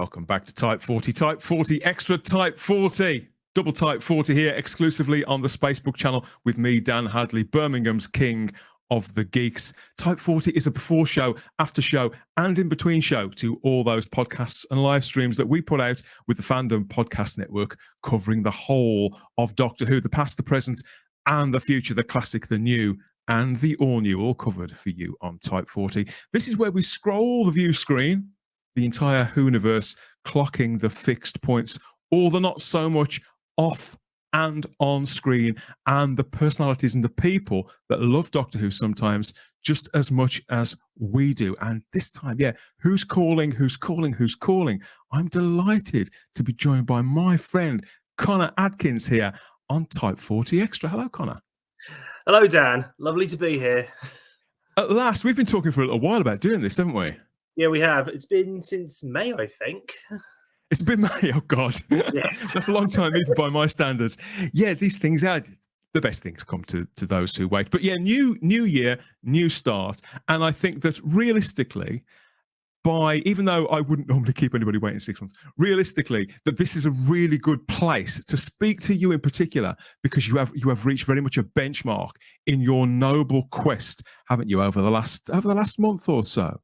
welcome back to Type 40. Type 40 Extra Type 40. Double Type 40 here, exclusively on the Spacebook channel with me, Dan Hadley, Birmingham's king of the geeks. Type 40 is a before show, after show, and in between show to all those podcasts and live streams that we put out with the Fandom Podcast Network, covering the whole of Doctor Who, the past, the present, and the future, the classic, the new, and the all-new, all covered for you on Type 40. This is where we scroll the view screen, the entire Whoniverse, clocking the fixed points, or the not so much off and on screen, and the personalities and the people that love Doctor Who sometimes just as much as we do. And this time, who's calling, who's calling, who's calling? I'm delighted to be joined by my friend, Connor Adkins, here on Type 40 Extra. Hello, Connor. Hello, Dan. Lovely to be here. At last, we've been talking for a little while about doing this, haven't we? Yeah, we have. It's been since May, I think. It's been May, oh God. Yes. That's a long time, even by my standards. Yeah, these things are, the best things come to those who wait. But yeah, new year, new start. And I think that realistically, even though I wouldn't normally keep anybody waiting 6 months, realistically, that this is a really good place to speak to you in particular, because you have reached very much a benchmark in your noble quest, haven't you, over the last month or so?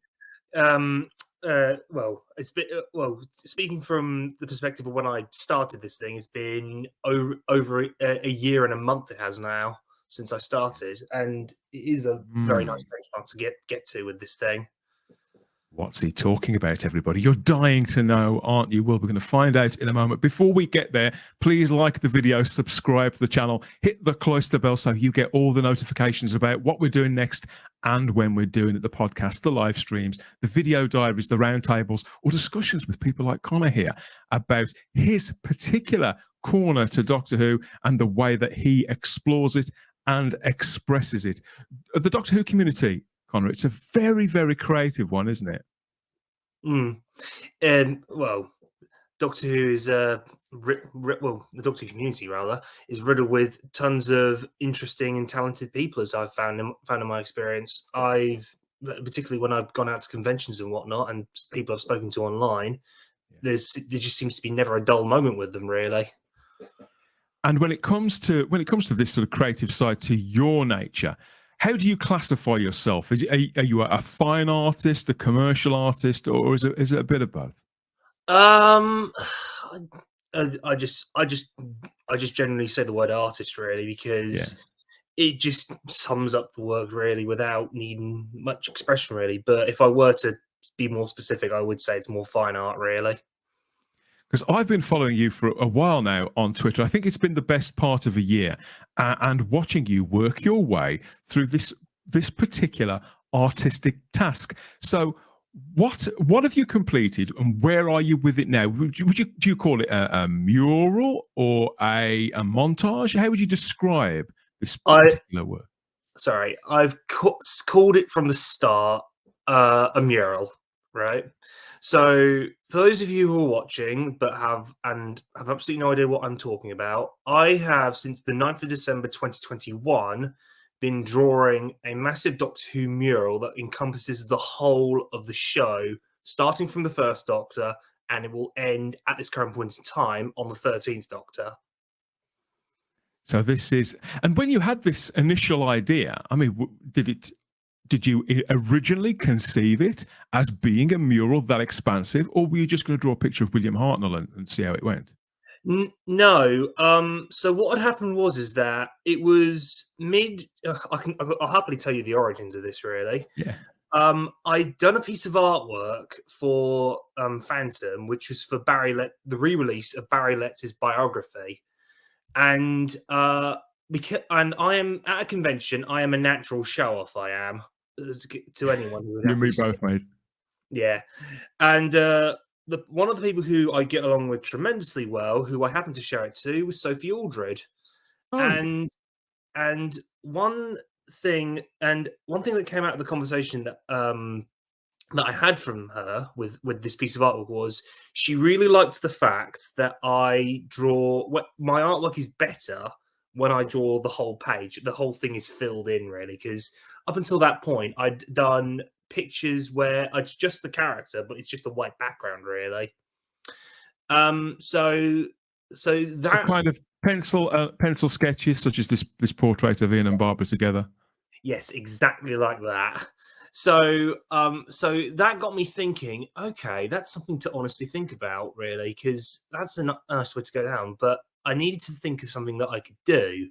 It's been speaking from the perspective of when I started this thing, it's been over a year and a month. It has now since I started, and it is a very nice benchmark to get to with this thing. What's he talking about, everybody? You're dying to know, aren't you? Well, we're going to find out in a moment. Before we get there, please like the video, subscribe to the channel, hit the cloister bell so you get all the notifications about what we're doing next and when we're doing it, the podcast, the live streams, the video diaries, the roundtables, or discussions with people like Connor here about his particular corner to Doctor Who and the way that he explores it and expresses it. The Doctor Who community, Connor, it's a very, very creative one, isn't it? Doctor Who is the Doctor Who community rather is riddled with tons of interesting and talented people, as I've found in my experience. Particularly when I've gone out to conventions and whatnot, and people I've spoken to online, there just seems to be never a dull moment with them, really. And when it comes to this sort of creative side to your nature, how do you classify yourself? Are you a fine artist, a commercial artist, or is it a bit of both? I just generally say the word artist, really, because it just sums up the work really without needing much expression, really. But if I were to be more specific, I would say it's more fine art, really. Because I've been following you for a while now on Twitter. I think it's been the best part of a year, and watching you work your way through this particular artistic task. So, what have you completed, and where are you with it now? Do you call it a mural or a montage? How would you describe this particular work? Sorry, I've called it from the start a mural, right? So, for those of you who are watching but have absolutely no idea what I'm talking about, I have, since the 9th of December 2021, been drawing a massive Doctor Who mural that encompasses the whole of the show, starting from the first Doctor, and it will end at this current point in time on the 13th Doctor. So this is, and when you had this initial idea, I mean, did you originally conceive it as being a mural that expansive, or were you just going to draw a picture of William Hartnell and see how it went? No. So what had happened was that it was I'll happily tell you the origins of this, really. Yeah. I'd done a piece of artwork for Phantom, which was for the re-release of Barry Letts' biography, and I am at a convention. I am a natural show-off. I am, to anyone who would you and me both, mate. Yeah, and one of the people who I get along with tremendously well, who I happened to share it to, was Sophie Aldred. Oh. And one thing that came out of the conversation that I had from her with this piece of artwork was she really liked the fact that my artwork is better when I draw the whole page. The whole thing is filled in, really, because up until that point, I'd done pictures where it's just the character, but it's just a white background, really. So Some that kind of pencil sketches, such as this portrait of Ian and Barbara together. yes, exactly like that. So so that got me thinking. Okay, that's something to honestly think about, really, because that's a nice way to go down. But I needed to think of something that I could do.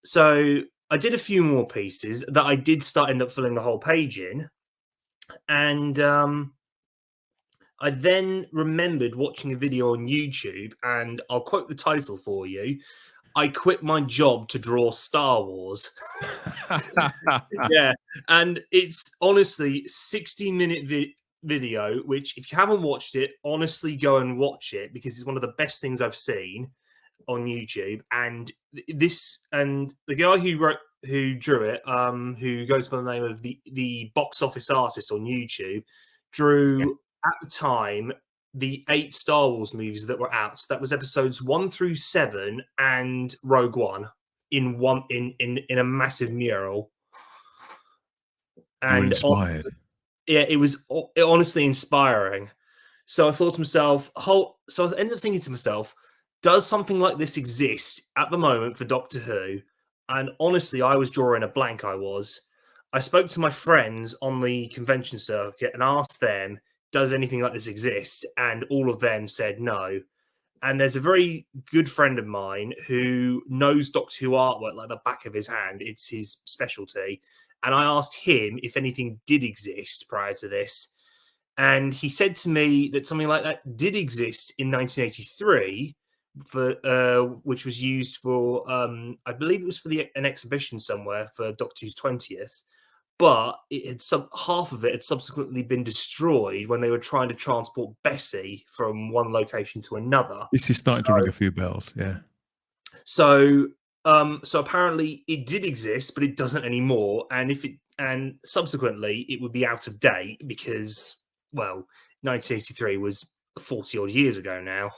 So I did a few more pieces that I did end up filling the whole page in, and I then remembered watching a video on YouTube, and I'll quote the title for you. I quit my job to draw Star Wars. Yeah, and it's honestly 60-minute video, which if you haven't watched it, honestly go and watch it because it's one of the best things I've seen on YouTube. And the guy who drew it, who goes by the name of the box office artist on YouTube, drew at the time the 8 Star Wars movies that were out. So that was episodes 1 through 7 and Rogue One in a massive mural. You were And inspired. it was honestly inspiring. So I thought to myself, so I ended up thinking to myself, does something like this exist at the moment for Doctor Who? And honestly, I was drawing a blank. I spoke to my friends on the convention circuit and asked them, does anything like this exist? And all of them said no. And there's a very good friend of mine who knows Doctor Who artwork like the back of his hand. It's his specialty. And I asked him if anything did exist prior to this. And he said to me that something like that did exist in 1983, which was used for, I believe it was for an exhibition somewhere for Doctor Who's 20th. But it had half of it had subsequently been destroyed when they were trying to transport Bessie from one location to another. This is starting to ring a few bells. Yeah. So so apparently it did exist, but it doesn't anymore. And subsequently it would be out of date because, well, 1983 was 40 odd years ago now.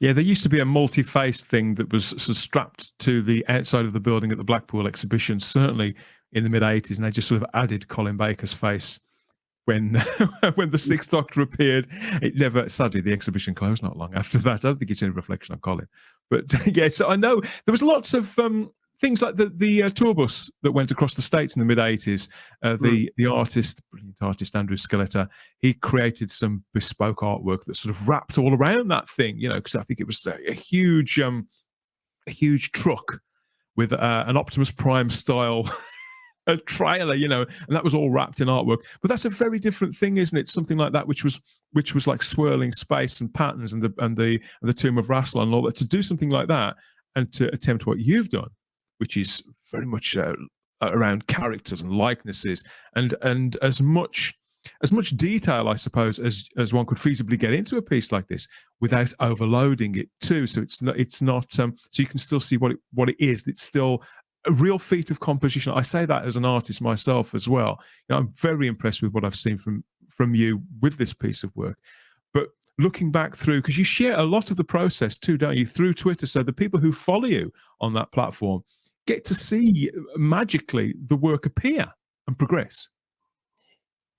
Yeah, there used to be a multi-faced thing that was sort of strapped to the outside of the building at the Blackpool exhibition, certainly in the mid-80s, and they just sort of added Colin Baker's face when when the Sixth Doctor appeared. It never, sadly, the exhibition closed not long after that. I don't think it's any reflection on Colin. But yeah, so I know there was lots of things like the tour bus that went across the States in the mid-80s. The brilliant artist, Andrew Scaletta, he created some bespoke artwork that sort of wrapped all around that thing, because I think it was a huge truck with an Optimus Prime style a trailer, and that was all wrapped in artwork. But that's a very different thing, isn't it? Something like that, which was like swirling space and patterns and the Tomb of Rassilon and all that. To do something like that and to attempt what you've done, which is very much around characters and likenesses and as much detail, I suppose, as one could feasibly get into a piece like this without overloading it too. So it's not so you can still see what it is. It's still a real feat of composition. I say that as an artist myself as well. I'm very impressed with what I've seen from you with this piece of work. But looking back through, because you share a lot of the process too, don't you, through Twitter, so the people who follow you on that platform get to see magically the work appear and progress.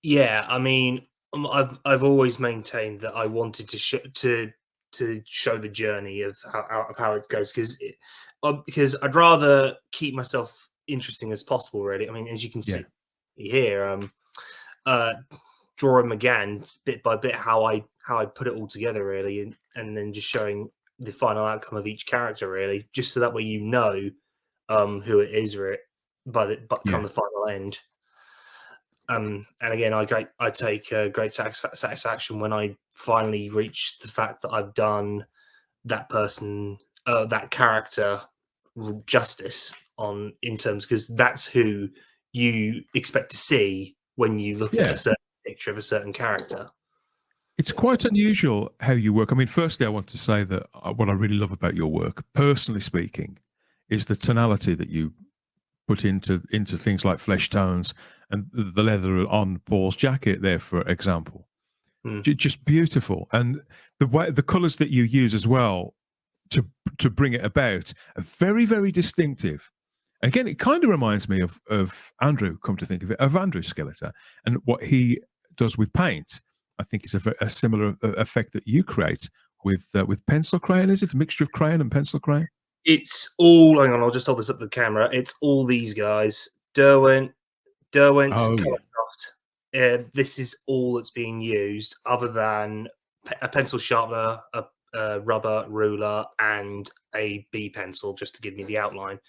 Yeah, I mean, I've always maintained that I wanted to show the journey of how it goes because I'd rather keep myself interesting as possible. Really, I mean, as you can see here, drawing McGann bit by bit how I put it all together, really, and then just showing the final outcome of each character, really, just so that way who it is, come the final end. And again, I take great satisfaction when I finally reach the fact that I've done that person, that character justice in terms, because that's who you expect to see when you look at a certain picture of a certain character. It's quite unusual how you work. I mean, firstly, I want to say that what I really love about your work, personally speaking, is the tonality that you put into things like flesh tones and the leather on Paul's jacket there, for example. Just beautiful. And the colors that you use as well to bring it about are very, very distinctive. Again, it kind of reminds me of Andrew, come to think of it, of Andrew Scaletta and what he does with paint. I think it's a similar effect that you create with pencil crayon. Is it a mixture of crayon and pencil crayon? It's all. Hang on, I'll just hold this up to the camera. It's all these guys. Derwent, Oh yeah. Coloursoft. This is all that's being used, other than a pencil sharpener, a rubber ruler, and a B pencil, just to give me the outline.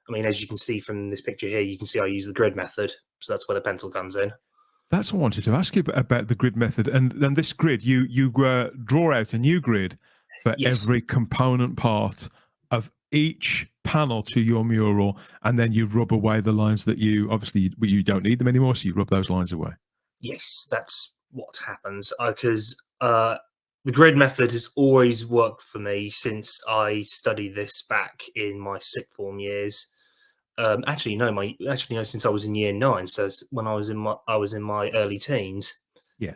I mean, as you can see from this picture here, you can see I use the grid method, so that's where the pencil comes in. That's what I wanted to ask you about the grid method. And then this grid, you draw out a new grid for every component part of each panel to your mural, and then you rub away the lines that you don't need them anymore, so you rub those lines away. Yes, that's what happens, because the grid method has always worked for me since I studied this back in my sixth form years. Since I was in year 9, so when I was in my early teens. Yeah.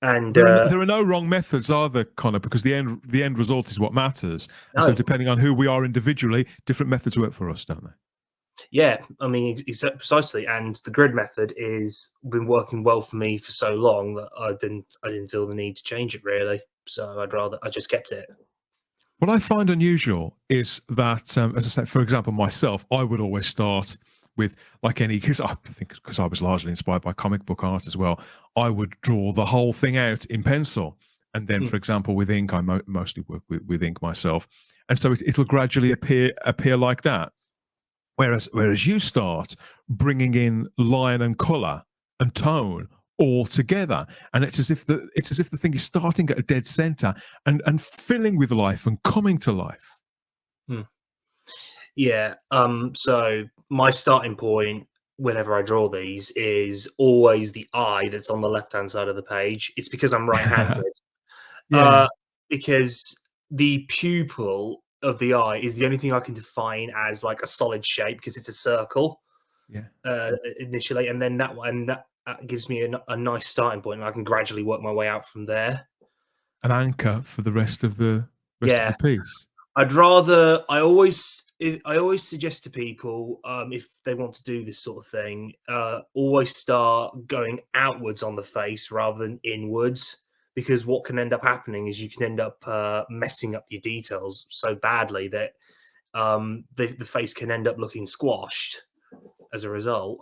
And there are no wrong methods, are there, Connor? Because the end result is what matters. No. So depending on who we are individually, different methods work for us, don't they? Yeah, I mean, precisely. And the grid method is been working well for me for so long that I didn't feel the need to change it really. So I just kept it. What I find unusual is that, as I said, for example, myself, I would always start with, because I think because I was largely inspired by comic book art as well, I would draw the whole thing out in pencil. And then, for example, with ink, I mostly work with ink myself. And so it'll gradually appear like that. Whereas you start bringing in line and color and tone all together, and it's as if the thing is starting at a dead center and filling with life and coming to life. Yeah. So my starting point whenever I draw these is always the eye that's on the left hand side of the page. It's because I'm right-handed. Because the pupil of the eye is the only thing I can define as like a solid shape, because it's a circle. Initially, and then that gives me a nice starting point, and I can gradually work my way out from there. An anchor for the rest of the piece. I always suggest to people, if they want to do this sort of thing, always start going outwards on the face rather than inwards, because what can end up happening is you can end up messing up your details so badly that the face can end up looking squashed as a result.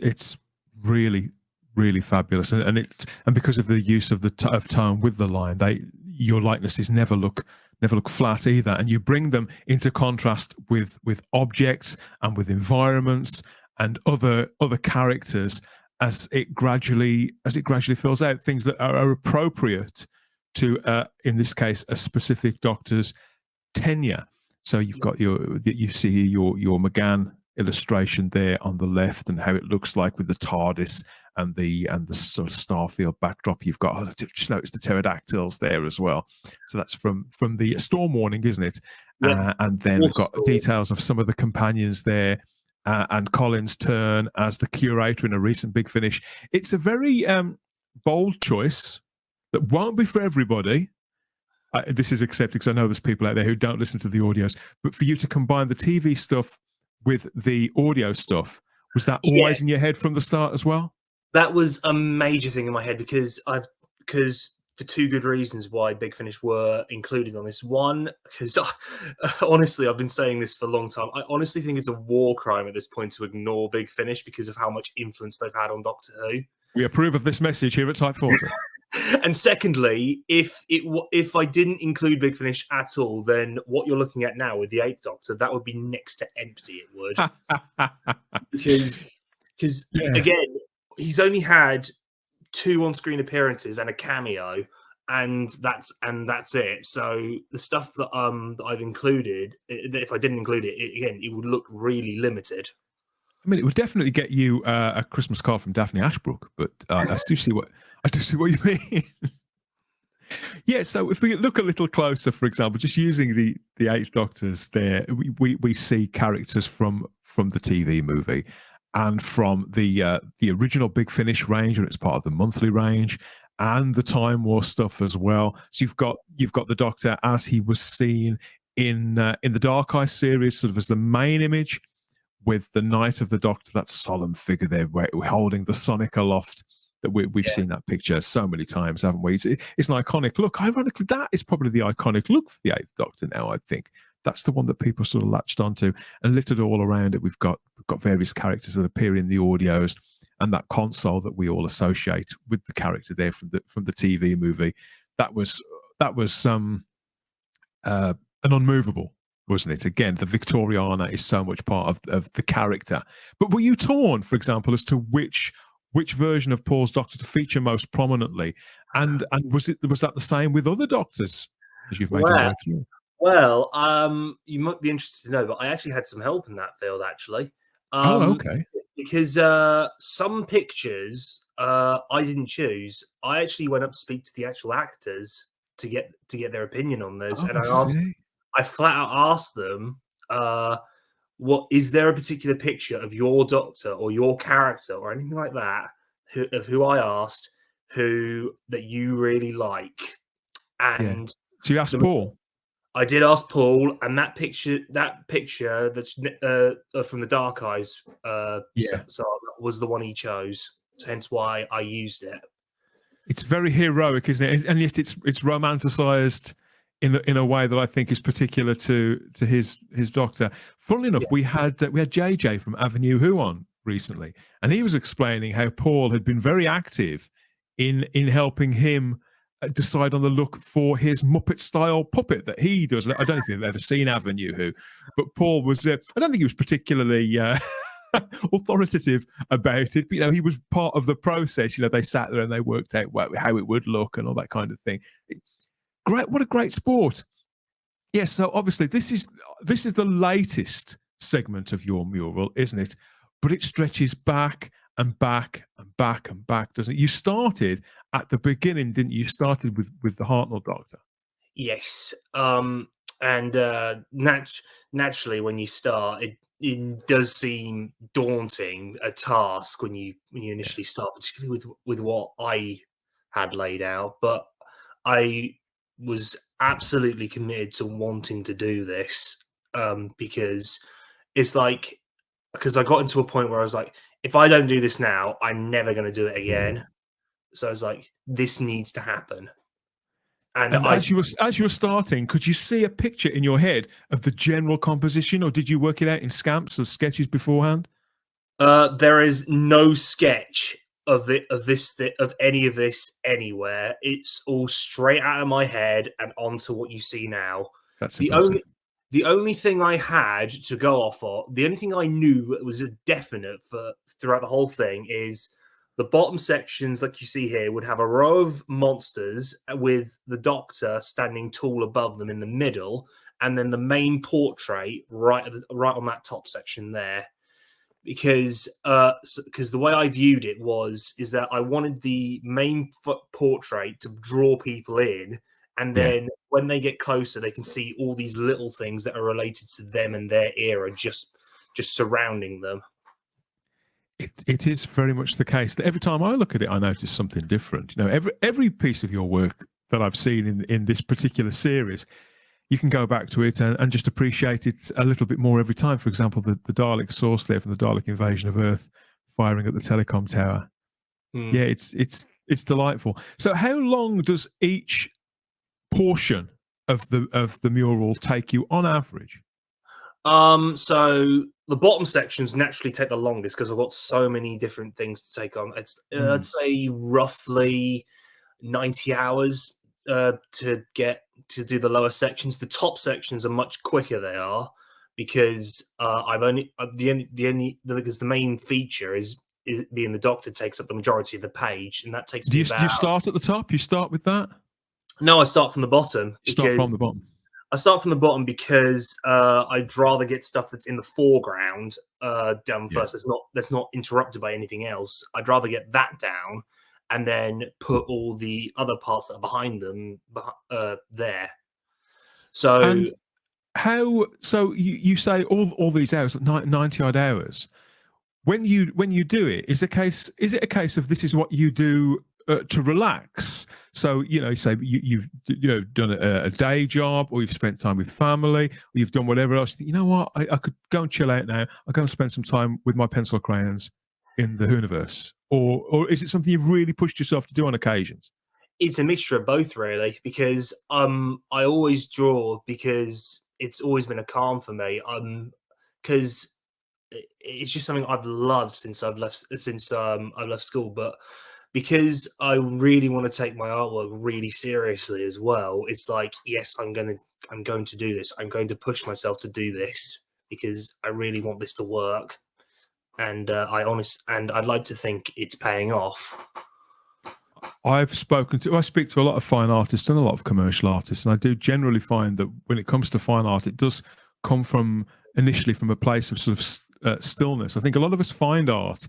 It's really, really fabulous, and because of the use of of tone with the line, your likenesses never look flat either, and you bring them into contrast with objects and with environments and other characters as it gradually fills out things that are appropriate to in this case a specific doctor's tenure. So you've got you see your McGann illustration there on the left, and how it looks like with the TARDIS and the sort of Starfield backdrop. You've got just notice the pterodactyls there as well. So that's from the Storm Warning, isn't it? And then we've got details of some of the companions there, and Colin's turn as the curator in a recent Big Finish. It's a very bold choice that won't be for everybody. This is accepted because I know there's people out there who don't listen to the audios, but for you to combine the TV stuff with the audio stuff, was that always in your head from the start as well? That was a major thing in my head, because for two good reasons why Big Finish were included on this. One, because honestly, I've been saying this for a long time. I honestly think it's a war crime at this point to ignore Big Finish because of how much influence they've had on Doctor Who. We approve of this message here at Type 40. And secondly, if I didn't include Big Finish at all, then what you're looking at now with the Eighth Doctor, that would be next to empty. It would, because again, he's only had 2 on-screen appearances and a cameo, and that's it. So the stuff that I've included, if I didn't include it, it would look really limited. I mean, it would definitely get you a Christmas card from Daphne Ashbrook, but I do see what you mean. Yeah, so if we look a little closer, for example, just using the Eighth Doctors there, we see characters from the TV movie and from the original Big Finish range, and it's part of the monthly range, and the Time War stuff as well. So you've got the Doctor as he was seen in the Dark Eye series, sort of as the main image, with the Night of the Doctor, that solemn figure there, holding the Sonic aloft that we've seen that picture so many times, haven't we? It's an iconic look. Ironically, that is probably the iconic look for the Eighth Doctor now, I think. That's the one that people sort of latched onto and littered all around it. We've got various characters that appear in the audios and that console that we all associate with the character there from the TV movie. That was an unmovable, wasn't it? Again, the Victoriana is so much part of the character. But were you torn, for example, as to which version of Paul's Doctor to feature most prominently? And was that the same with other Doctors as you've made your way through? Well, you might be interested to know, but I actually had some help in that field, actually. Okay. Because some pictures I didn't choose. I actually went up to speak to the actual actors to get their opinion on those, and I flat out asked them, "What is there a particular picture of your Doctor or your character or anything like that who I asked that you really like?" And so you asked Paul. I did ask Paul, and that picture that's from the Dark Eyes saga was the one he chose. Hence why I used it. It's very heroic, isn't it? And yet it's romanticized in a way that I think is particular to his Doctor. Funnily enough, we had JJ from Avenue Who on recently, and he was explaining how Paul had been very active in helping him decide on the look for his Muppet-style puppet that he does. I don't know if you've ever seen Avenue Who, but Paul was, I don't think he was particularly authoritative about it, but, he was part of the process. They sat there and they worked out how it would look and all that kind of thing. Great. What a great sport. Yes, so obviously this is the latest segment of your mural, isn't it? But it stretches back and back and back and back, doesn't it? You started at the beginning, didn't you? You started with the Hartnell Doctor. Yes. And naturally, when you start, it does seem daunting a task when you initially start, particularly with what I had laid out. But I was absolutely committed to wanting to do this because I got into a point where I was like, if I don't do this now, I'm never going to do it again. So I was like, this needs to happen. And as you were starting, could you see a picture in your head of the general composition, or did you work it out in scamps or sketches beforehand? There is no sketch of any of this anywhere. It's all straight out of my head and onto what you see now. That's the only thing I had to go off of, the only thing I knew that was a definite throughout the whole thing is the bottom sections, like you see here, would have a row of monsters with the Doctor standing tall above them in the middle, and then the main portrait right on that top section there. Because the way I viewed it is that I wanted the main portrait to draw people in, and then when they get closer, they can see all these little things that are related to them and their era just surrounding them. It is very much the case that every time I look at it, I notice something different. Every piece of your work that I've seen in this particular series, you can go back to it and just appreciate it a little bit more every time. For example, the Dalek source there from the Dalek invasion of Earth, firing at the telecom tower. Yeah, it's delightful. So, how long does each portion of the mural take you on average? So the bottom sections naturally take the longest because I've got so many different things to take on. It's I'd say roughly 90 hours to do the lower sections. The top sections are much quicker. They are because because the main feature is being the Doctor takes up the majority of the page, and that takes. Do you start at the top? You start with that? No, I start from the bottom. Start from the bottom. I start from the bottom because I'd rather get stuff that's in the foreground down first. That's not interrupted by anything else. I'd rather get that down and then put all the other parts that are behind them there. So, and how? So you say all these hours, 90 odd hours. When you do it, is it a case of this is what you do to relax? So you say you've done a day job, or you've spent time with family, or you've done whatever else. You know what? I could go and chill out now. I'll go and spend some time with my pencil crayons in the Whoniverse, or is it something you've really pushed yourself to do on occasions? It's a mixture of both, really, because I always draw because it's always been a calm for me. Because it's just something I've loved since I've left school, but because I really want to take my artwork really seriously as well, it's like, yes, I'm going to do this. I'm going to push myself to do this because I really want this to work, and I'd like to think it's paying off. I speak to a lot of fine artists and a lot of commercial artists, and I do generally find that when it comes to fine art, it does come from initially from a place of sort of stillness. I think a lot of us find art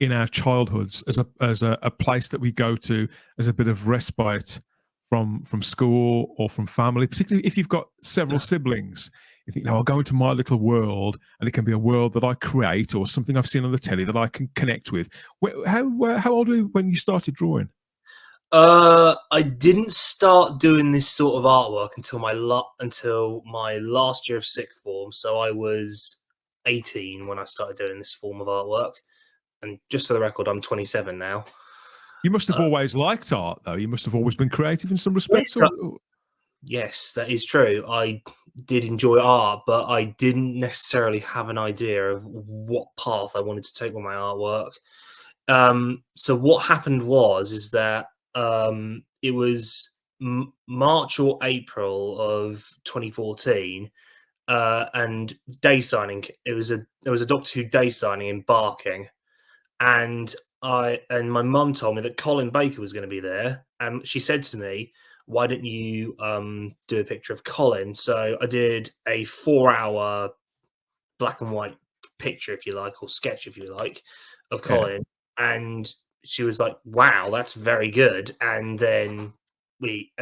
in our childhoods as a place that we go to as a bit of respite from school or from family, particularly if you've got several siblings. You think, no, I'll go into my little world, and it can be a world that I create or something I've seen on the telly that I can connect with. How old were you when you started drawing? I didn't start doing this sort of artwork until my last year of sixth form. So I was 18 when I started doing this form of artwork. And just for the record, I'm 27 now. You must have always liked art, though. You must have always been creative in some respects. Yes, yes, that is true. I did enjoy art, but I didn't necessarily have an idea of what path I wanted to take with my artwork. So what happened is that it was March or April of 2014, and day signing. There was a Doctor Who day signing in Barking, and my mum told me that Colin Baker was going to be there, and she said to me, "Why don't you do a picture of Colin?" So I did a 4-hour black and white picture, if you like, or sketch, if you like, of Colin, and she was like, "Wow, that's very good." And then she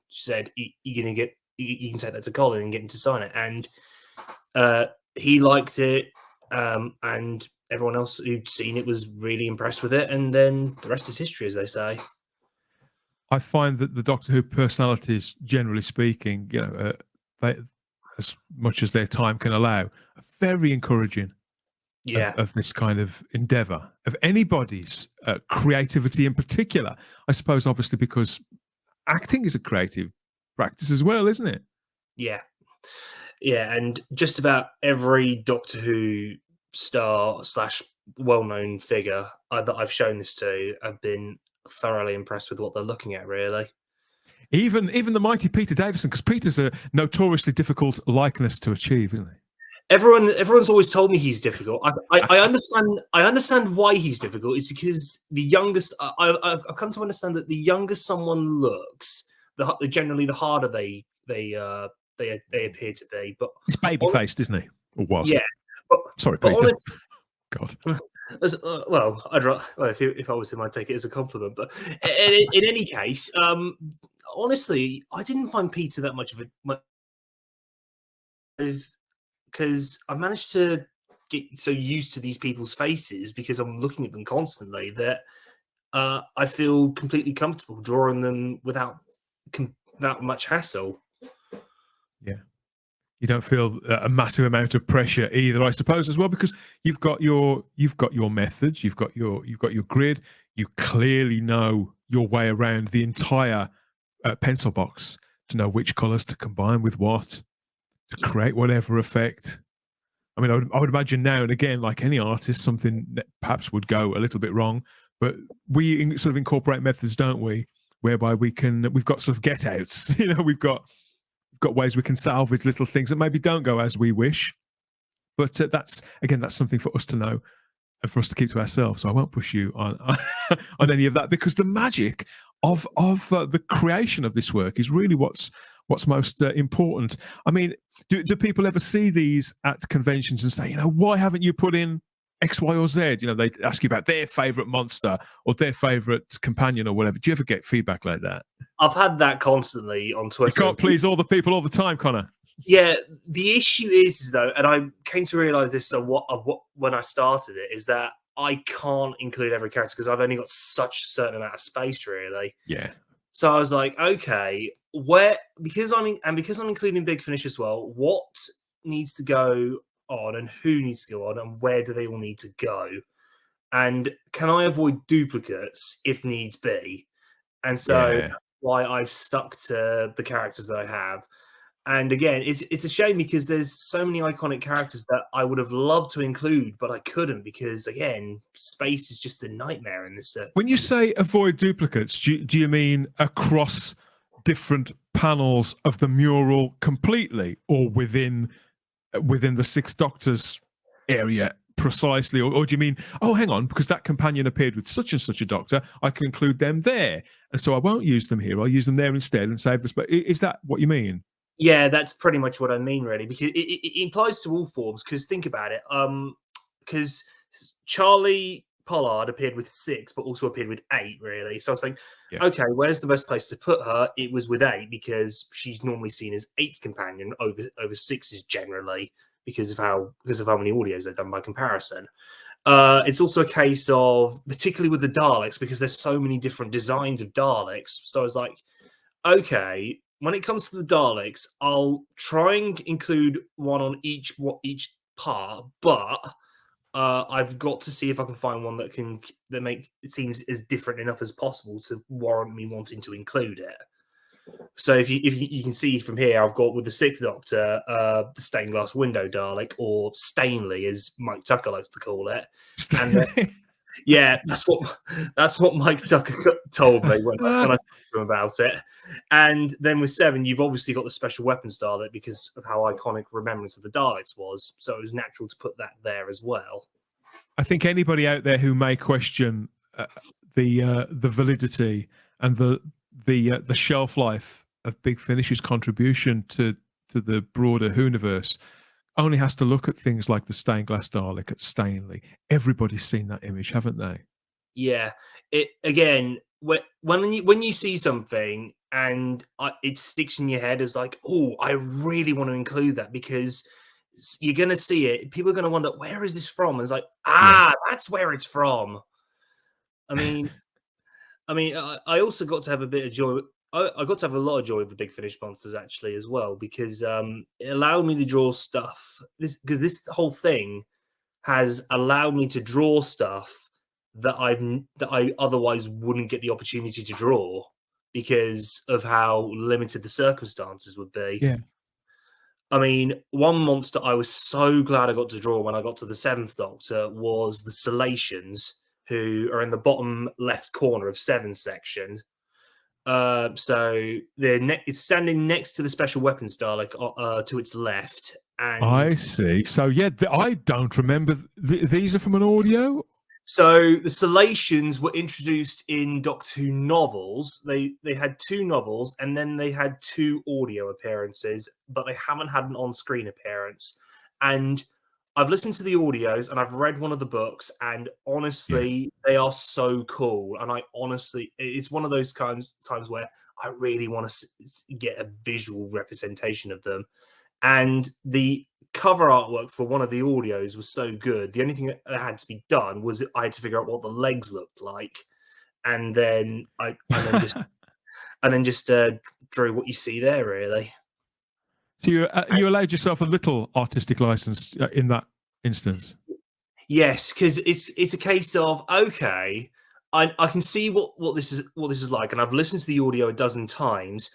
said, "You can take that to Colin and get him to sign it." And he liked it, and everyone else who'd seen it was really impressed with it. And then the rest is history, as they say. I find that the Doctor Who personalities, generally speaking, they, as much as their time can allow, are very encouraging of this kind of endeavor, of anybody's creativity in particular. I suppose, obviously, because acting is a creative practice as well, isn't it? Yeah. And just about every Doctor Who star / well-known figure that I've shown this to have been thoroughly impressed with what they're looking at, really. Even the mighty Peter Davison, because Peter's a notoriously difficult likeness to achieve, isn't he? Everyone's always told me he's difficult. I understand why he's difficult. It's because the youngest I've come to understand that the younger someone looks, generally the harder they appear to be. But he's baby faced, isn't he? Or was? Yeah. But, sorry, but Peter. God. Well, if I was him, I'd take it as a compliment. But in any case, honestly, I didn't find Peter that much of a, because I managed to get so used to these people's faces because I'm looking at them constantly that I feel completely comfortable drawing them without much hassle. Yeah. You don't feel a massive amount of pressure either, I suppose, as well, because you've got your methods, you've got your grid. You clearly know your way around the entire pencil box to know which colours to combine with what to create whatever effect. I mean, I would imagine now and again, like any artist, something that perhaps would go a little bit wrong, but we sort of incorporate methods, don't we, whereby we've got sort of get outs. We've got ways we can salvage little things that maybe don't go as we wish, but that's something for us to know and for us to keep to ourselves. So I won't push you on on any of that, because the magic of the creation of this work is really what's most important. I mean, do people ever see these at conventions and say, why haven't you put in X, Y, or Z? They ask you about their favorite monster or their favorite companion or whatever. Do you ever get feedback like that? I've had that constantly on Twitter. You can't please all the people all the time, Connor. Yeah, the issue is though, and I came to realize this when I started it, is that I can't include every character because I've only got such a certain amount of space, really. Yeah. So I was like, okay, because I'm including Big Finish as well, what needs to go on and who needs to go on and where do they all need to go? and can I avoid duplicates if needs be? And so Yeah. that's why I've stuck to the characters that I have. And again, it's a shame because there's so many iconic characters that I would have loved to include, but I couldn't because again, space is just a nightmare in this. When you say avoid duplicates, do you mean across different panels of the mural completely, or within the Six Doctors area precisely, or do you mean, oh, hang on, because that companion appeared with such and such a doctor, I can include them there, and so I won't use them here. I'll use them there instead and save the space. Is that what you mean? Yeah, that's pretty much what I mean, really, because it implies to all forms. Because think about it, because Charlie Pollard appeared with 6, but also appeared with 8, really. So I was like, Yeah. okay, where's the best place to put her? It was with 8 because she's normally seen as 8's companion over 6's generally because of how many audios they've done by comparison. It's also a case of, particularly with the Daleks, because there's so many different designs of Daleks. So I was like, okay, when it comes to the Daleks, I'll try and include one on each part, but I've got to see if I can find one that make it seems as different enough as possible to warrant me wanting to include it. So if you can see from here, I've got with the 6th Doctor, the stained glass window Dalek, or Stainley, as Mike Tucker likes to call it. And yeah, that's what Mike Tucker told me when I spoke to him about it. And then with 7, you've obviously got the special weapons Dalek because of how iconic Remembrance of the Daleks was. So it was natural to put that there as well. I think anybody out there who may question the validity and the shelf life of Big Finish's contribution to the broader Whoniverse only has to look at things like the stained glass Dalek at Stainley. Everybody's seen that image, haven't they? Yeah. It again, when you see something and it sticks in your head as like, oh, I really want to include that because you're going to see it. People are going to wonder, where is this from? And it's like, that's where it's from. I mean, I also got to have a bit of joy. I got to have a lot of joy with the Big Finish monsters actually as well because it allowed me to draw stuff. This whole thing has allowed me to draw stuff that I otherwise wouldn't get the opportunity to draw because of how limited the circumstances would be. Yeah. I mean, one monster I was so glad I got to draw when I got to the 7th Doctor was the Salacians, who are in the bottom left corner of 7 section. So it's standing next to the special weapons Dalek to its left. And I see. So yeah, I don't remember. These are from an audio. So the Salacians were introduced in Doctor Who novels. They had 2 novels and then they had 2 audio appearances, but they haven't had an on-screen appearance. And I've listened to the audios and I've read one of the books, and honestly, they are so cool. And it's one of those times where I really want to get a visual representation of them. And the cover artwork for one of the audios was so good. The only thing that had to be done was I had to figure out what the legs looked like, and then just drew what you see there. Really. So you allowed yourself a little artistic license in that instance. Yes, because it's a case of okay, I can see what this is like, and I've listened to the audio a dozen times.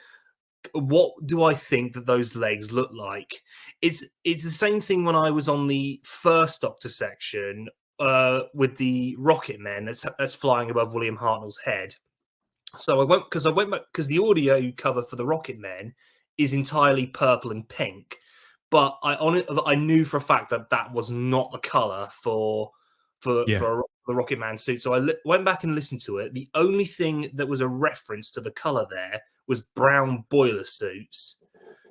What do I think that those legs look like? It's the same thing when I was on the 1st Doctor section with the rocket men that's flying above William Hartnell's head. So I went back because the audio cover for the rocket men is entirely purple and pink, but I knew for a fact that was not the color for the Rocket Man suit. So I went back and listened to it. The only thing that was a reference to the color there was brown boiler suits.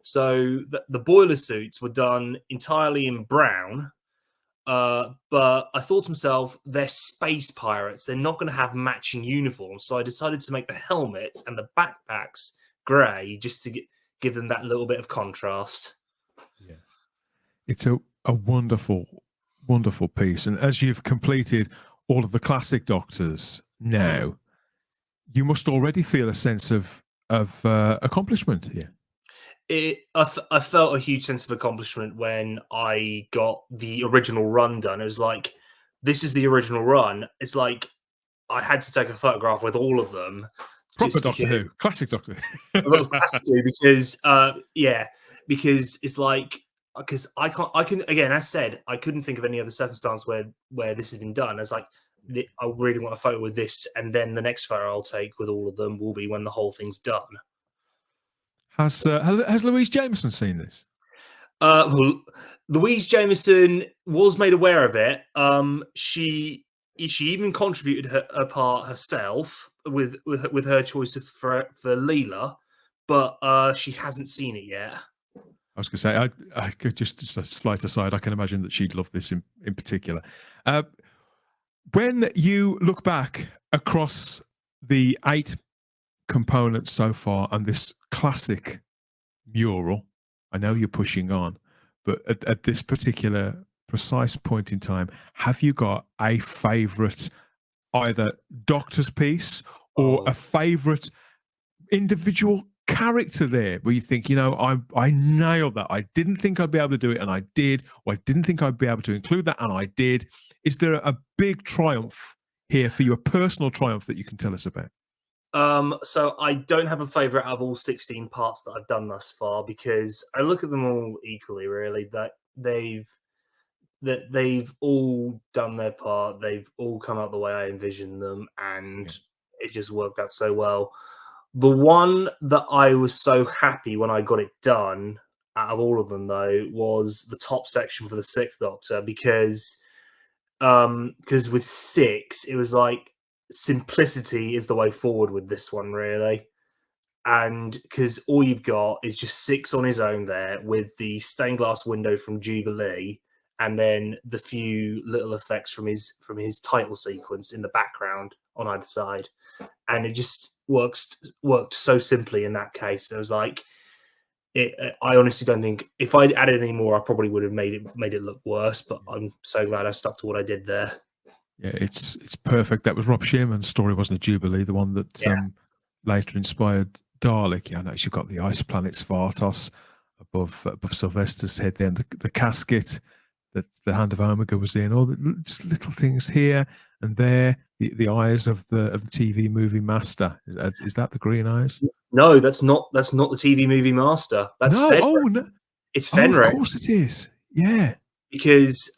So the boiler suits were done entirely in brown. But I thought to myself, they're space pirates. They're not going to have matching uniforms. So I decided to make the helmets and the backpacks grey just to give them that little bit of contrast. Yeah. It's a wonderful, wonderful piece. And as you've completed all of the classic Doctors now, you must already feel a sense of accomplishment here. I felt a huge sense of accomplishment when I got the original run done. It was like, this is the original run. It's like I had to take a photograph with all of them. Proper Doctor Who, classic Doctor Who. Classically, because because it's like because I can again, as said, I couldn't think of any other circumstance where this has been done. It's like I really want a photo with this, and then the next photo I'll take with all of them will be when the whole thing's done. Has Louise Jameson seen this? Well, Louise Jameson was made aware of it. She even contributed her part herself with her choice for Leela, but she hasn't seen it yet. I was going to say, I could just a slight aside. I can imagine that she'd love this in particular. When you look back across the 8 components so far and this classic mural, I know you're pushing on, but at this particular precise point in time, have you got a favourite, either Doctor's piece or a favourite individual character there where you think, I nailed that. I didn't think I'd be able to do it, and I did. Or I didn't think I'd be able to include that, and I did. Is there a big triumph here for you, a personal triumph that you can tell us about? So I don't have a favourite out of all 16 parts that I've done thus far, because I look at them all equally, really. That they've all done their part. They've all come out the way I envisioned them, and it just worked out so well. The one that I was so happy when I got it done out of all of them, though, was the top section for the 6th Doctor, because with 6, it was like simplicity is the way forward with this one, really. And because all you've got is just 6 on his own there with the stained glass window from Jubilee, and then the few little effects from his title sequence in the background on either side, and it just worked so simply in that case. It was like, I honestly don't think if I'd added any more, I probably would have made it look worse. But I'm so glad I stuck to what I did there. Yeah, it's perfect. That was Rob Shearman's story, wasn't it? Jubilee, the one that later inspired Dalek. Yeah, I know you've got the ice planet Svartos above Sylvester's head there, and the casket that the Hand of Omega was in. All the just little things here and there. The eyes of the TV movie Master. Is that the green eyes? No, that's not the TV movie Master. That's no. Fenric. Oh no, it's Fenric. Of course it is. Yeah, because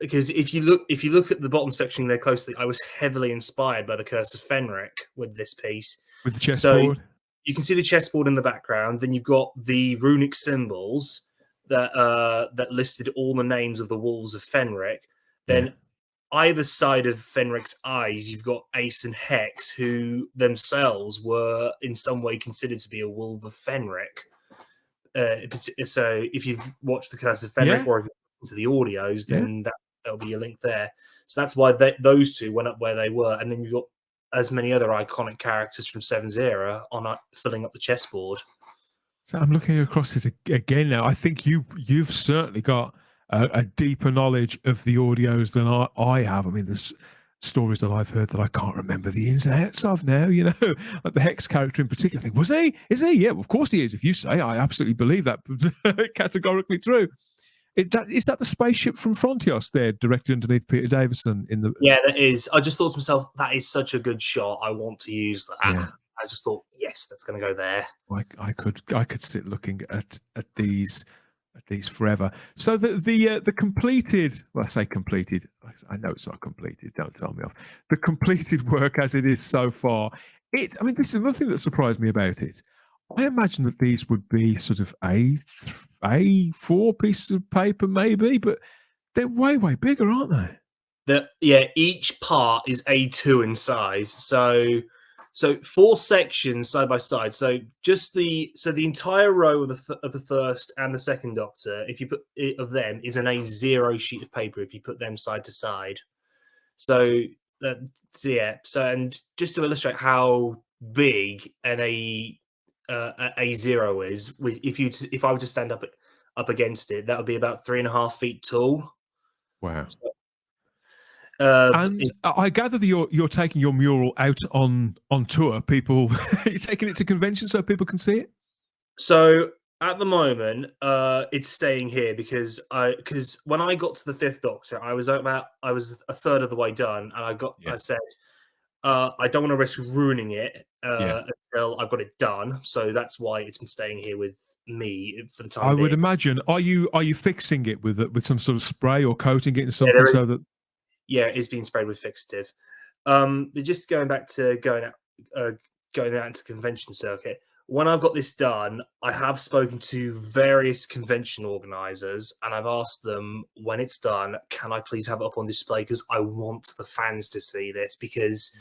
if you look at the bottom section there closely, I was heavily inspired by the Curse of Fenric with this piece. With the chessboard. So you can see the chessboard in the background. Then you've got the runic symbols that listed all the names of the wolves of Fenric. Then either side of Fenric's eyes, you've got Ace and Hex, who themselves were in some way considered to be a wolf of Fenric. So if you've watched the Curse of Fenric or if you listen to the audios, then there'll be a link there. So that's why those two went up where they were, and then you've got as many other iconic characters from Seven's era on filling up the chessboard. So I'm looking across it again now. I think you've certainly got a deeper knowledge of the audios than I have. I mean, there's stories that I've heard that I can't remember the ins and outs of now, like the Hex character in particular. I think, was he? Is he? Yeah, well, of course he is. If you say, I absolutely believe that categorically true. Is that the spaceship from Frontios there, directly underneath Peter Davison in the? Yeah, that is. I just thought to myself, that is such a good shot. I want to use that. Yeah. I just thought, yes, that's going to go there. I could sit looking at these forever. So the completed, well, I say completed. I know it's not completed. Don't tell me off. The completed work as it is so far. This is another thing that surprised me about it. I imagine that these would be sort of A4 pieces of paper, maybe, but they're way bigger, aren't they? Each part is A2 in size. So 4 sections side by side. So the entire row of the first and the second Doctor, if you put it of them, is an A0 sheet of paper if you put them side to side. So and just to illustrate how big an A0 is, if I were to stand up against it, that would be about 3.5 feet tall. Wow. And I gather that you're taking your mural out on tour. You're taking it to conventions so people can see it? So At the moment, it's staying here because when I got to the Fifth Doctor, I was a third of the way done, and Yeah. I said I don't want to risk ruining it Yeah. until I've got it done. So that's why it's been staying here with me for the I time would being. imagine. Are you fixing it with some sort of spray or coating it in Yeah, something so that? yeah, it's been sprayed with fixative. But just going back to going out into convention circuit. When I've got this done, I have spoken to various convention organizers and I've asked them when it's done, can I please have it up on display? Because I want the fans to see this because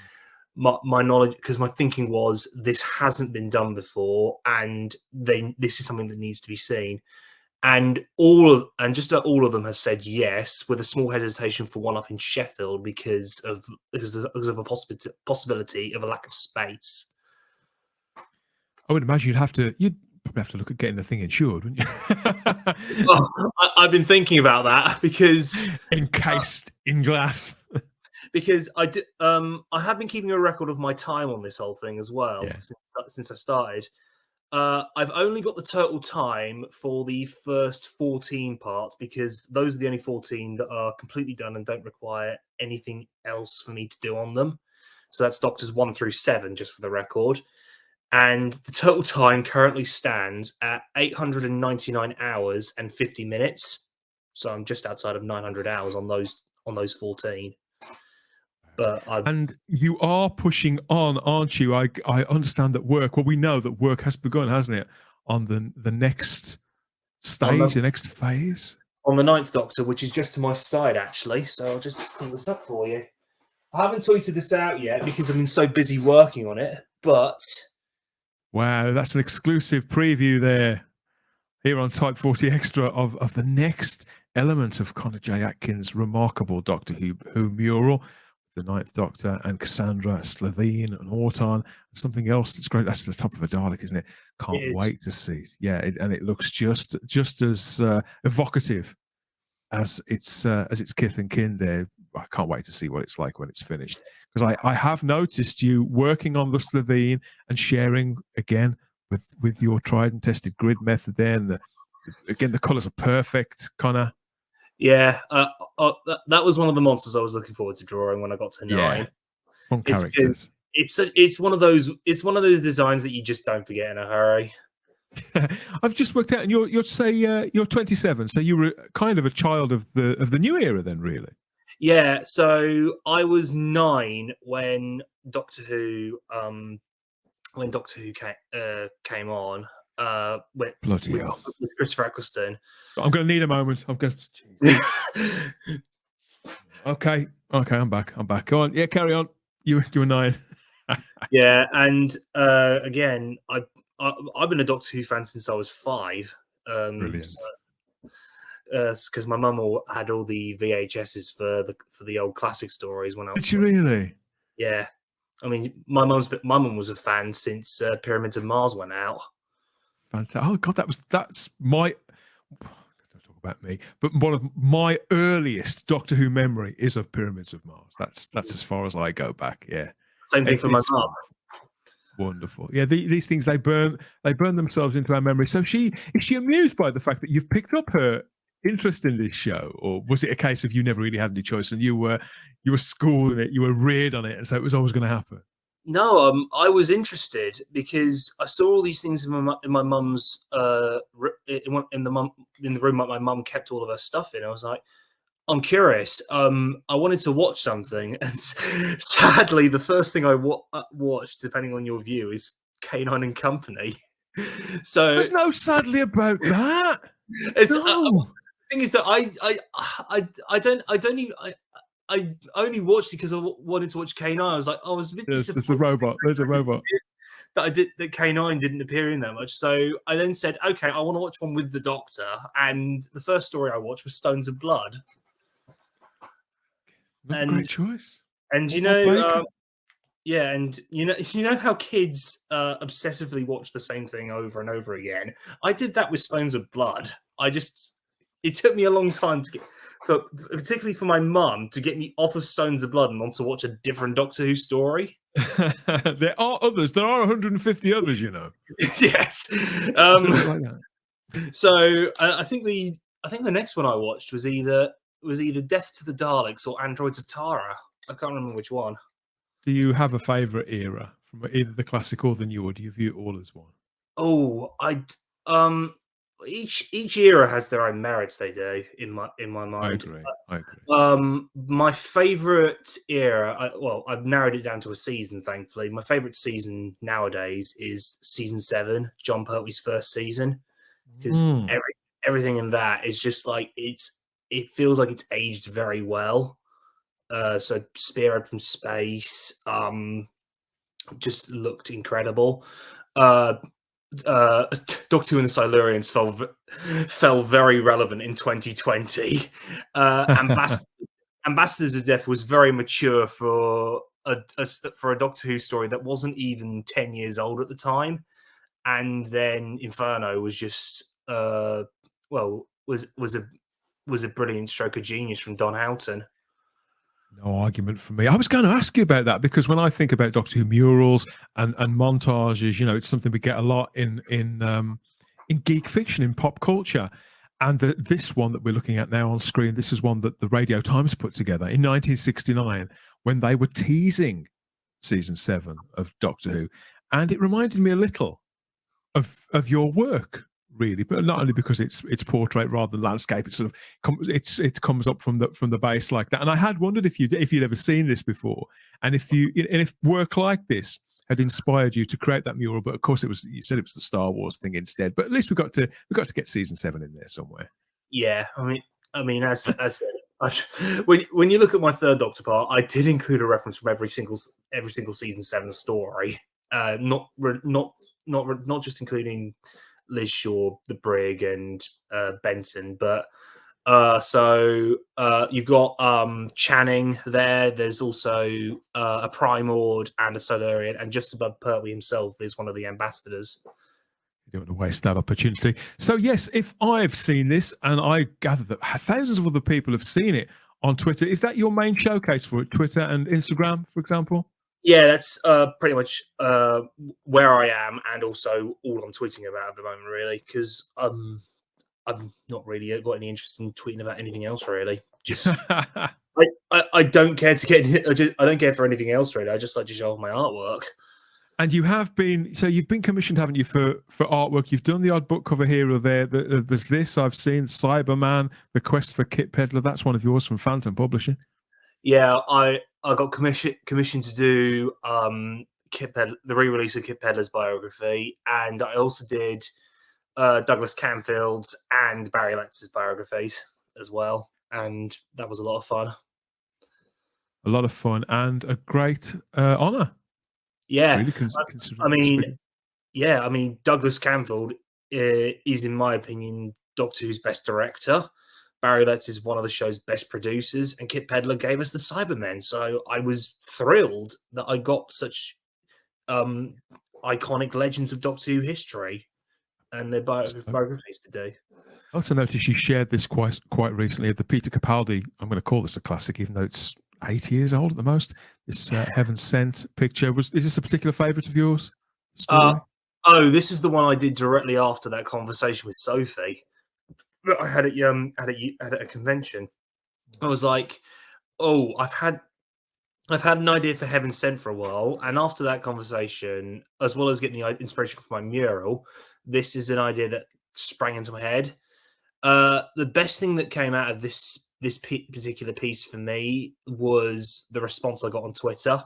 my knowledge, because my thinking was this hasn't been done before and this is something that needs to be seen. And just about all of them have said yes, with a small hesitation for one up in Sheffield because of a possibility of a lack of space. I would imagine you'd probably have to look at getting the thing insured, wouldn't you? Well, I've been thinking about that because Encased in glass. I have been keeping a record of my time on this whole thing as well Yeah. since I started. I've only got the total time for the first 14 parts because those are the only 14 that are completely done and don't require anything else for me to do on them. So that's Doctors 1 through 7, just for the record. And the total time currently stands at 899 hours and 50 minutes. So I'm just outside of 900 hours on those 14. But And you are pushing on, aren't you? I understand that work. Well, we know that work has begun, hasn't it? On the next stage, the next phase. on the Ninth Doctor, which is just to my side, actually. So I'll just pull this up for you. I haven't tweeted this out yet because I've been so busy working on it, but Wow, that's an exclusive preview there here on Type 40 Extra of the next element of Connor J Adkins' remarkable Doctor Who mural. The Ninth Doctor and Cassandra, Slovene and Auton, and something else that's great. That's the top of a Dalek, isn't it? Can't wait to see. Yeah, and it looks just as evocative as its kith and kin there. I can't wait to see what it's like when it's finished. Because I have noticed you working on the Slovene and sharing again with your tried and tested grid method there. And the colours are perfect, Connor. yeah, that was one of the monsters I was looking forward to drawing when I got to 9. Yeah, fun characters. It's one of those designs that you just don't forget in a hurry. I've just worked out, and you're 27, so you were kind of a child of the new era, then, really. Yeah, so I was 9 when Doctor Who came on. Bloody hell. With Christopher Eccleston. I'm going to need a moment. I'm going to. Okay, I'm back. Go on. Yeah, carry on. You were 9. Yeah, and again, I've been a Doctor Who fan since I was 5. Brilliant. Because my mum had all the VHSs for the old classic stories when I was. Did you really? Yeah, I mean, my mum was a fan since Pyramids of Mars went out. Fantastic! Oh God, that's my. Don't talk about me, but one of my earliest Doctor Who memory is of Pyramids of Mars. That's as far as I go back. Yeah, same thing for my mum. Wonderful. Yeah, these things they burn themselves into our memory. So is she amused by the fact that you've picked up her interest in this show, or was it a case of you never really had any choice and you were schooled in it, you were reared on it, and so it was always going to happen? No, I was interested because I saw all these things in my mum's in the room that my mum kept all of her stuff in. I was like, I'm curious. I wanted to watch something, and sadly, the first thing I watched, depending on your view, is K9 and Company. So there's no sadly about that. The thing is that I only watched it because I wanted to watch K9. I was like, I was a bit disappointed. There's a robot. There's a robot. That K9 didn't appear in that much. So I then said, okay, I want to watch one with the Doctor. And the first story I watched was Stones of Blood. Great choice. And you know, yeah, and you know how kids obsessively watch the same thing over and over again. I did that with Stones of Blood. It took me a long time to get, particularly for my mum, to get me off of Stones of Blood and on to watch a different Doctor Who story. There are others. There are 150 others, you know. Yes. Like that. So I think the next one I watched was either Death to the Daleks or Androids of Tara. I can't remember which one. Do you have a favourite era from either the classic or the new, or do you view it all as one? Oh, each era has their own merits. They do in my I mind. agree. I agree. My favorite era. I've narrowed it down to a season. Thankfully, my favorite season nowadays is season 7, John Pertwee's first season, because Mm. everything in that is just like it feels like it's aged very well. So Spearhead from Space, just looked incredible. Doctor Who and the Silurians fell very relevant in 2020. Ambassadors of Death was very mature for a Doctor Who story that wasn't even 10 years old at the time, and then Inferno was just was a brilliant stroke of genius from Don Houghton. No argument from me. I was going to ask you about that because when I think about Doctor Who murals and montages, it's something we get a lot in geek fiction, in pop culture. And this one that we're looking at now on screen, this is one that the Radio Times put together in 1969 when they were teasing season 7 of Doctor Who, and it reminded me a little of your work, really, but not only because it's portrait rather than landscape. It sort of it comes up from the base like that. And I had wondered if you'd ever seen this before, and if work like this had inspired you to create that mural. But of course, you said it was the Star Wars thing instead. But at least we got to get season 7 in there somewhere. Yeah, I mean, as when you look at my third Doctor part, I did include a reference from every single season 7 story. Not just including Liz Shaw, the Brig, and Benson, but you've got Channing there. There's also a Primord and a Solarian, and just above Pertwee himself is one of the ambassadors. You don't want to waste that opportunity. So yes, if I've seen this, and I gather that thousands of other people have seen it on Twitter, is that your main showcase for it? Twitter and Instagram, for example? Yeah, that's pretty much where I am, and also all I'm tweeting about at the moment, really, because I'm not really got any interest in tweeting about anything else, really. Just I don't care to get. I don't care for anything else, really. I just like to show off my artwork. And you've been commissioned, haven't you, for artwork? You've done the odd book cover here or there. There's this I've seen, Cyberman, The Quest for Kit Pedler. That's one of yours from Phantom Publishing. Yeah, I got commissioned to do the re-release of Kit Pedler's biography, and I also did Douglas Camfield's and Barry Letts' biographies as well, and that was a lot of fun. A lot of fun and a great honor. Yeah, really I mean, Douglas Camfield is, in my opinion, Doctor Who's best director. Barry Letts is one of the show's best producers, and Kit Pedler gave us the Cybermen. So I was thrilled that I got such iconic legends of Doctor Who history and their biographies to do. I also noticed you shared this quite recently, the Peter Capaldi. I'm going to call this a classic, even though it's 8 years old at the most. This Heaven Sent picture. Is this a particular favourite of yours? This is the one I did directly after that conversation with Sophie. I had at a convention. I was like, "Oh, I've had an idea for Heaven Sent for a while," and after that conversation, as well as getting the inspiration for my mural, this is an idea that sprang into my head. The best thing that came out of this particular piece for me was the response I got on Twitter.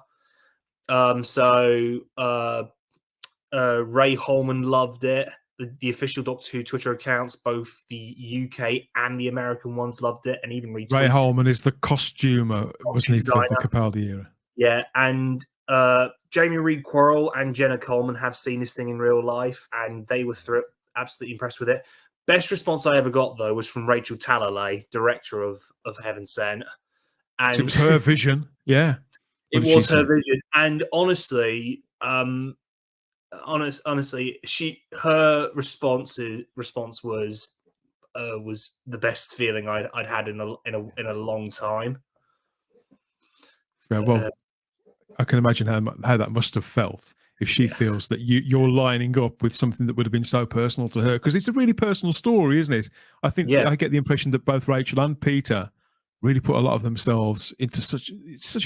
Ray Holman loved it. The official Doctor Who Twitter accounts, both the UK and the American ones, loved it, and even retweeted. Ray Holman is the costumer, wasn't he, for the Capaldi era? Yeah, and Jamie Reed Quarrell and Jenna Coleman have seen this thing in real life, and they were absolutely impressed with it. Best response I ever got, though, was from Rachel Talalay, director of Heaven Sent. And it was her vision, yeah. It was her vision, and honestly, her response was the best feeling I'd had in a long time. Yeah, well, I can imagine how that must have felt if she feels that you're lining up with something that would have been so personal to her, because it's a really personal story, isn't it? I think I get the impression that both Rachel and Peter really put a lot of themselves into such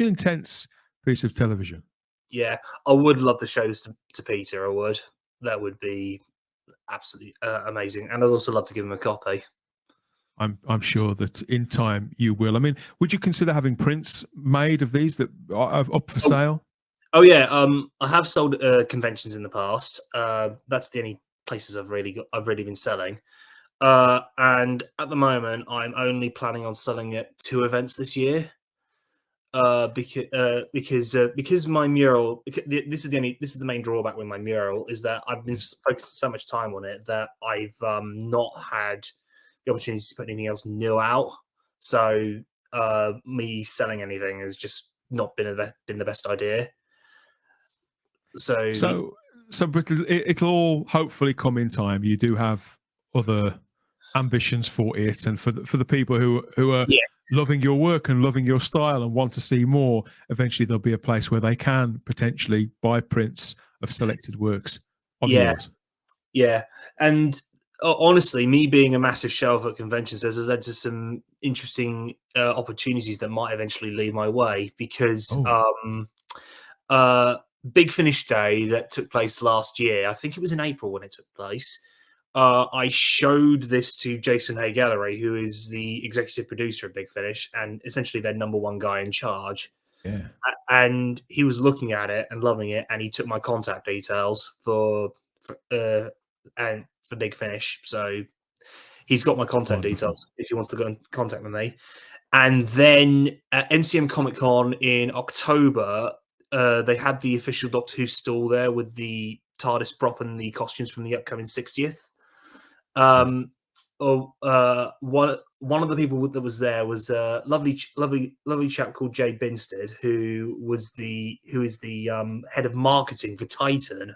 an intense piece of television. Yeah, I would love to show this to Peter. I would. That would be absolutely amazing, and I'd also love to give him a copy. I'm sure that in time you will. I mean, would you consider having prints made of these that are up for sale? Oh yeah, I have sold conventions in the past. That's the only places I've really been selling. And at the moment, I'm only planning on selling at 2 events this year. Because my mural, this is the main drawback with my mural, is that I've been focusing so much time on it that I've not had the opportunity to put anything else new out. So me selling anything has just not been the best idea. So but it'll all hopefully come in time. You do have other ambitions for it, and for the people who are loving your work and loving your style and want to see more. Eventually, there'll be a place where they can potentially buy prints of selected works of yours. Yeah, and honestly, me being a massive shelf at conventions has led to some interesting opportunities that might eventually lead my way, because Big Finish Day that took place last year, I think it was in April when it took place, I showed this to Jason Hay Gallery, who is the executive producer of Big Finish and essentially their #1 guy in charge. Yeah. And he was looking at it and loving it, and he took my contact details for Big Finish. So he's got my contact details if he wants to go and contact with me. And then at MCM Comic Con in October, they had the official Doctor Who stall there with the TARDIS prop and the costumes from the upcoming 60th. One of the people that was there was a lovely chap called Jay Binstead, who is the head of marketing for Titan,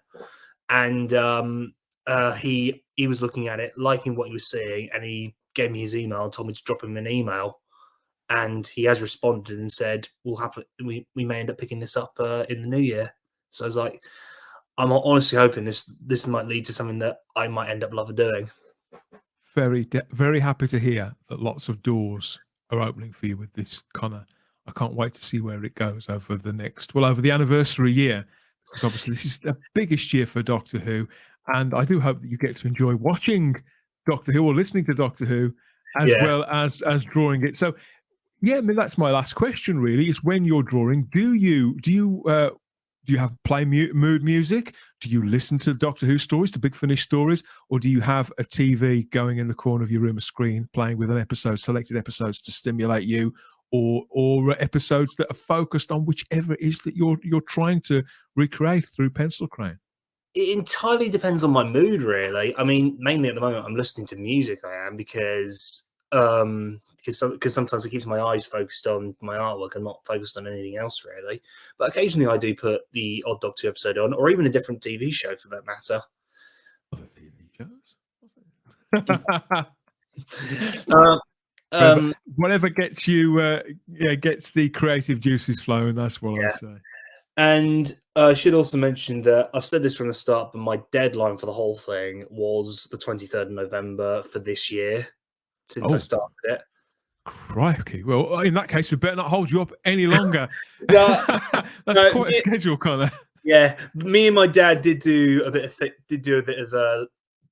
and he was looking at it, liking what he was seeing, and he gave me his email and told me to drop him an email. And he has responded and said, we may end up picking this up in the new year. So I was like, I'm honestly hoping this might lead to something that I might end up loving doing. Very happy to hear that lots of doors are opening for you with this, Connor. I can't wait to see where it goes over the anniversary year, because obviously this is the biggest year for Doctor Who, and I do hope that you get to enjoy watching Doctor Who or listening to Doctor Who as well as drawing it. So yeah, I mean, that's my last question really, is when you're drawing, do you have play mood music? Do you listen to Doctor Who stories, to Big Finish stories, or do you have a TV going in the corner of your room, a screen playing with selected episodes to stimulate you, or episodes that are focused on whichever it is that you're trying to recreate through pencil crayon? It entirely depends on my mood, really. I mean, mainly at the moment, I'm listening to music. I am because sometimes it keeps my eyes focused on my artwork and not focused on anything else, really. But occasionally I do put the Odd Doctor episode on, or even a different TV show for that matter. Other TV shows? Whatever gets you, gets the creative juices flowing, that's what I say. And I should also mention that I've said this from the start, but my deadline for the whole thing was the 23rd of November for this year, since I started it. Crikey. Well, in that case, we better not hold you up any longer. That's quite a schedule, Connor. Yeah, me and my dad did do a bit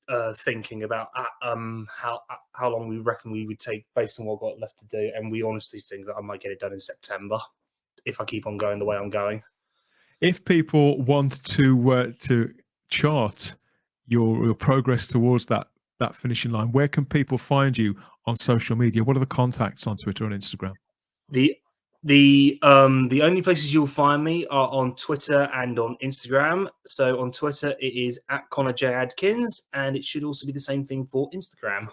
of thinking about how long we reckon we would take based on what we've got left to do, and we honestly think that I might get it done in September if I keep on going the way I'm going. If people want to chart your progress towards that finishing line, where can people find you on social media? What are the contacts on Twitter and Instagram? The only places you'll find me are on Twitter and on Instagram. So on Twitter it is at Connor J Adkins, and it should also be the same thing for Instagram.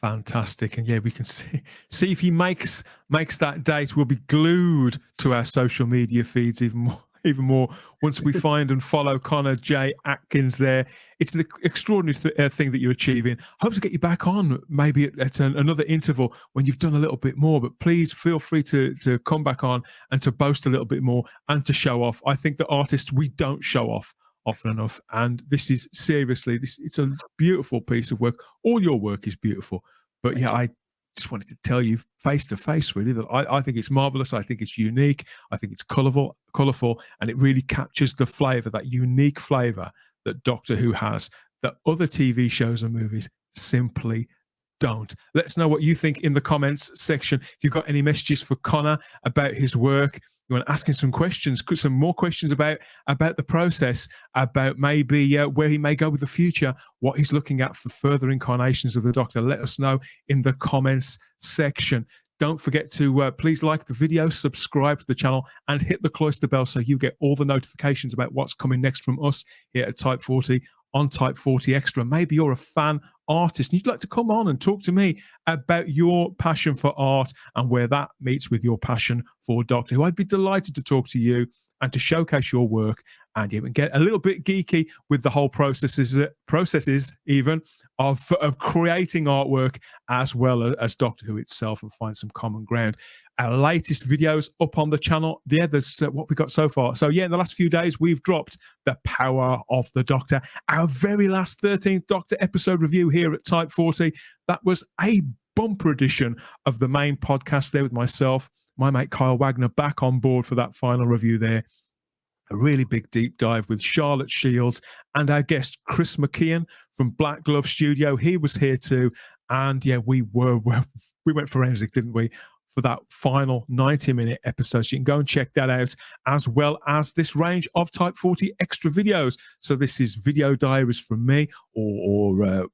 Fantastic. And yeah, we can see if he makes that date. We'll be glued to our social media feeds even even more once we find and follow Connor J Adkins there. It's an extraordinary thing that you're achieving. Hope to get you back on maybe at another interval when you've done a little bit more, but please feel free to come back on and to boast a little bit more and to show off. I think that artists, we don't show off often enough, and this is seriously, it's a beautiful piece of work. All your work is beautiful, but yeah, I just wanted to tell you face to face, really, that I think it's marvelous. I think it's unique. I think it's colourful, and it really captures the flavour, that unique flavour that Doctor Who has, that other TV shows and movies simply don't. Let us know what you think in the comments section. If you've got any messages for Connor about his work, you want to ask him some questions, some more questions about the process, about maybe where he may go with the future, what he's looking at for further incarnations of the Doctor, let us know in the comments section. Don't forget to please like the video, subscribe to the channel, and hit the cloister bell so you get all the notifications about what's coming next from us here at Type 40 on Type 40 Extra. Maybe you're a fan artist and you'd like to come on and talk to me about your passion for art and where that meets with your passion for Doctor Who. I'd be delighted to talk to you and to showcase your work, and even get a little bit geeky with the whole processes even of creating artwork as well as Doctor Who itself, and find some common ground. Our latest videos up on the channel. Yeah, there's what we got so far. So yeah, in the last few days, we've dropped The Power of the Doctor, our very last 13th Doctor episode review here at Type 40. That was a bumper edition of the main podcast there with myself, my mate Kyle Wagner, back on board for that final review there. A really big deep dive with Charlotte Shields and our guest Chris McKeon from Black Glove Studio. He was here too, and yeah, we went forensic, didn't we, for that final 90-minute episode. So you can go and check that out, as well as this range of Type 40 extra videos. So this is video diaries from me, or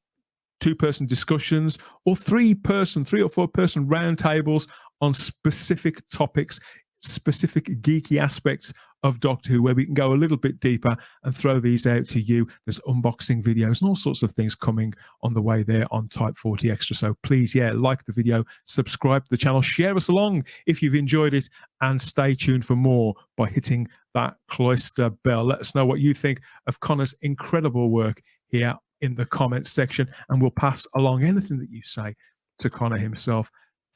two-person discussions, or three or four-person roundtables on specific topics, specific geeky aspects of Doctor Who, where we can go a little bit deeper and throw these out to you. There's unboxing videos and all sorts of things coming on the way there on Type 40 Extra. So please, yeah, like the video, subscribe to the channel, share us along if you've enjoyed it, and stay tuned for more by hitting that cloister bell. Let us know what you think of Connor's incredible work here in the comments section, and we'll pass along anything that you say to Connor himself.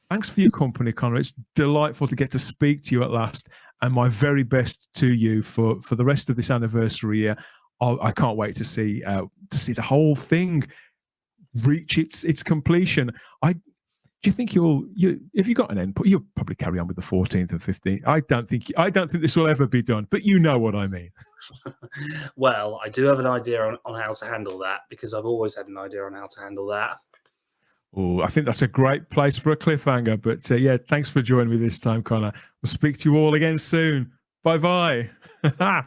Thanks for your company, Connor. It's delightful to get to speak to you at last, and my very best to you for the rest of this anniversary year. I can't wait to see the whole thing reach its completion. Do you think if you got an input, you'll probably carry on with the 14th and 15th? I don't think this will ever be done, but you know what I mean. Well, I do have an idea on how to handle that, because I've always had an idea on how to handle that. Oh, I think that's a great place for a cliffhanger. But yeah, thanks for joining me this time, Connor. We'll speak to you all again soon. Bye-bye. Bye.